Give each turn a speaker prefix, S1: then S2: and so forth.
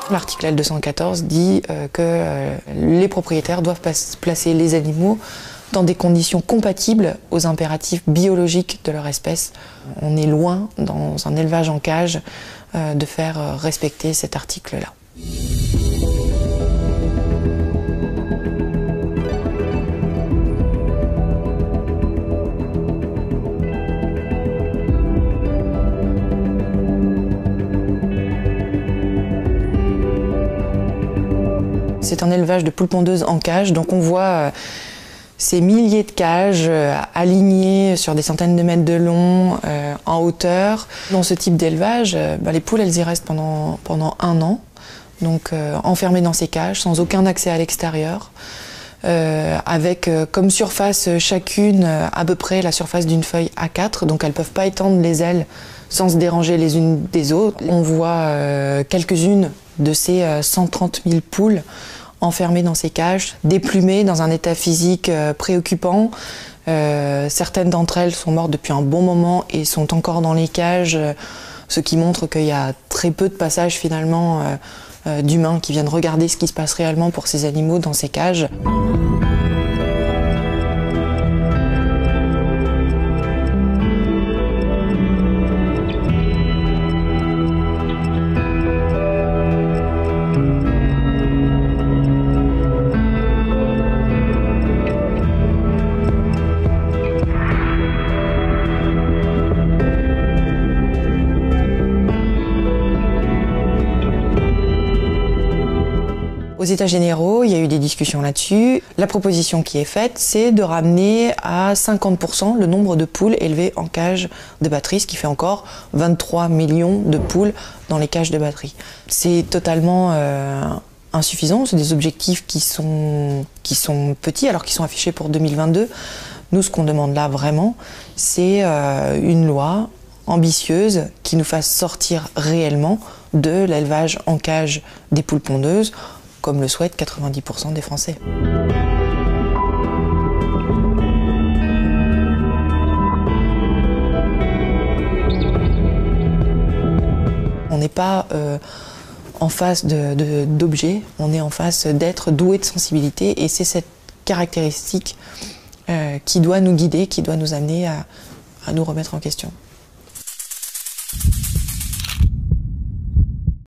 S1: L'article L214 dit que les propriétaires doivent placer les animaux dans des conditions compatibles aux impératifs biologiques de leur espèce. On est loin, dans un élevage en cage, de faire respecter cet article-là. C'est un élevage de poules pondeuses en cage, donc on voit ces milliers de cages alignées sur des centaines de mètres de long, en hauteur. Dans ce type d'élevage, les poules elles y restent pendant 1 an, donc enfermées dans ces cages, sans aucun accès à l'extérieur, avec comme surface chacune à peu près la surface d'une feuille A4, donc elles ne peuvent pas étendre les ailes sans se déranger les unes des autres. On voit quelques-unes de ces 130 000 poules enfermées dans ces cages, déplumées dans un état physique préoccupant. Certaines d'entre elles sont mortes depuis un bon moment et sont encore dans les cages, ce qui montre qu'il y a très peu de passages finalement d'humains qui viennent regarder ce qui se passe réellement pour ces animaux dans ces cages. Aux États généraux, il y a eu des discussions là-dessus. La proposition qui est faite, c'est de ramener à 50% le nombre de poules élevées en cage de batterie, ce qui fait encore 23 millions de poules dans les cages de batterie. C'est totalement insuffisant, c'est des objectifs qui sont petits alors qu'ils sont affichés pour 2022. Nous, ce qu'on demande là vraiment, c'est une loi ambitieuse qui nous fasse sortir réellement de l'élevage en cage des poules pondeuses, comme le souhaitent 90% des Français. On n'est pas en face d'objets, on est en face d'êtres doués de sensibilité, et c'est cette caractéristique qui doit nous guider, qui doit nous amener à nous remettre en question.